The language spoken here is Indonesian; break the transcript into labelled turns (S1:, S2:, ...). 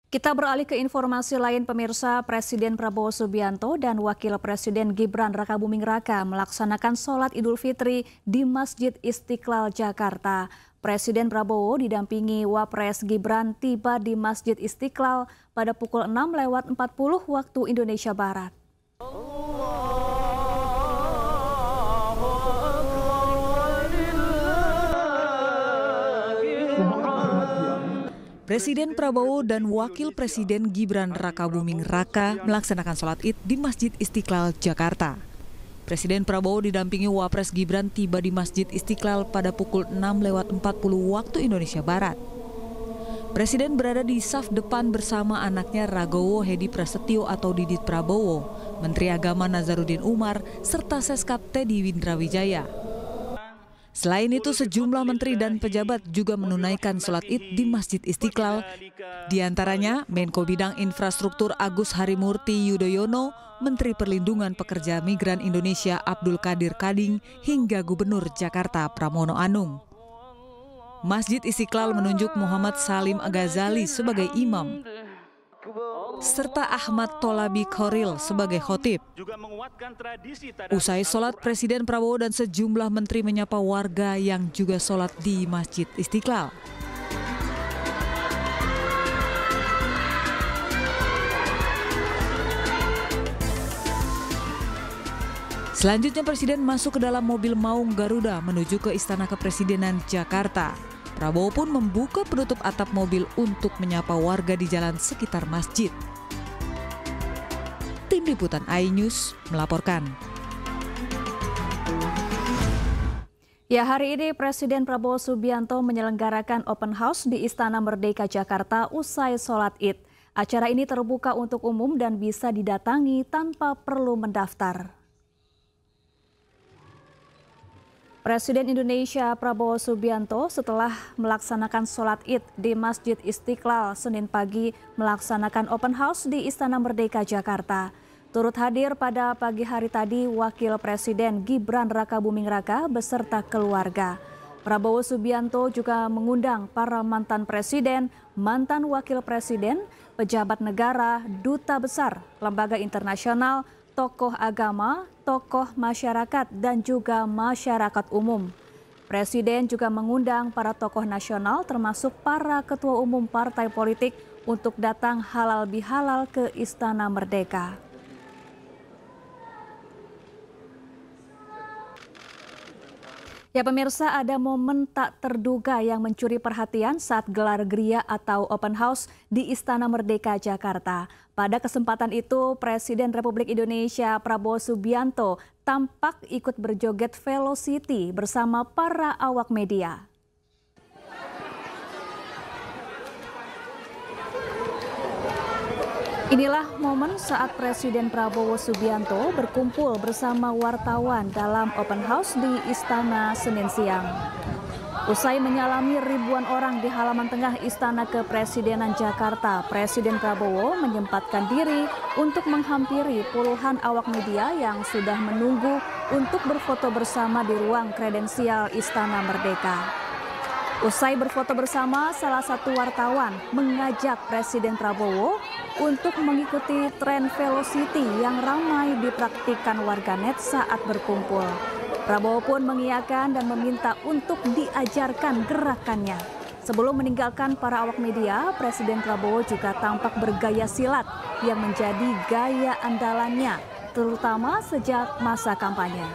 S1: Kita beralih ke informasi lain pemirsa. Presiden Prabowo Subianto dan Wakil Presiden Gibran Rakabuming Raka melaksanakan sholat Idul Fitri di Masjid Istiqlal Jakarta. Presiden Prabowo didampingi Wapres Gibran tiba di Masjid Istiqlal pada pukul 6:40 waktu Indonesia Barat.
S2: Presiden Prabowo dan Wakil Presiden Gibran Rakabuming Raka melaksanakan sholat Id di Masjid Istiqlal, Jakarta. Presiden Prabowo didampingi Wapres Gibran tiba di Masjid Istiqlal pada pukul 6:40 waktu Indonesia Barat. Presiden berada di saf depan bersama anaknya Ragowo Hedi Prasetyo atau Didit Prabowo, Menteri Agama Nazaruddin Umar, serta Seskap Teddy Windrawijaya. Selain itu, sejumlah menteri dan pejabat juga menunaikan sholat Id di Masjid Istiqlal. Di antaranya Menko Bidang Infrastruktur Agus Harimurti Yudhoyono, Menteri Perlindungan Pekerja Migran Indonesia Abdul Qadir Kading, hingga Gubernur Jakarta Pramono Anung. Masjid Istiqlal menunjuk Muhammad Salim Ghazali sebagai imam, serta Ahmad Tholabi Khoril sebagai khotib. Usai sholat, Presiden Prabowo dan sejumlah menteri menyapa warga yang juga sholat di Masjid Istiqlal. Selanjutnya Presiden masuk ke dalam mobil Maung Garuda menuju ke Istana Kepresidenan Jakarta. Prabowo pun membuka penutup atap mobil untuk menyapa warga di jalan sekitar masjid. Tim Liputan iNews melaporkan.
S1: Ya, hari ini Presiden Prabowo Subianto menyelenggarakan open house di Istana Merdeka Jakarta usai sholat Id. Acara ini terbuka untuk umum dan bisa didatangi tanpa perlu mendaftar. Presiden Indonesia Prabowo Subianto setelah melaksanakan sholat Id di Masjid Istiqlal Senin pagi melaksanakan open house di Istana Merdeka Jakarta. Turut hadir pada pagi hari tadi Wakil Presiden Gibran Rakabuming Raka beserta keluarga. Prabowo Subianto juga mengundang para mantan presiden, mantan wakil presiden, pejabat negara, duta besar, lembaga internasional, tokoh agama, tokoh masyarakat, dan juga masyarakat umum. Presiden juga mengundang para tokoh nasional termasuk para ketua umum partai politik untuk datang halal bihalal ke Istana Merdeka. Ya pemirsa, ada momen tak terduga yang mencuri perhatian saat gelar geria atau open house di Istana Merdeka Jakarta. Pada kesempatan itu, Presiden Republik Indonesia Prabowo Subianto tampak ikut berjoget Velocity bersama para awak media. Inilah momen saat Presiden Prabowo Subianto berkumpul bersama wartawan dalam open house di Istana Senin siang. Usai menyalami ribuan orang di halaman tengah Istana Kepresidenan Jakarta, Presiden Prabowo menyempatkan diri untuk menghampiri puluhan awak media yang sudah menunggu untuk berfoto bersama di ruang kredensial Istana Merdeka. Usai berfoto bersama, salah satu wartawan mengajak Presiden Prabowo untuk mengikuti tren Velocity yang ramai dipraktikkan warganet saat berkumpul. Prabowo pun mengiyakan dan meminta untuk diajarkan gerakannya. Sebelum meninggalkan para awak media, Presiden Prabowo juga tampak bergaya silat yang menjadi gaya andalannya, terutama sejak masa kampanye.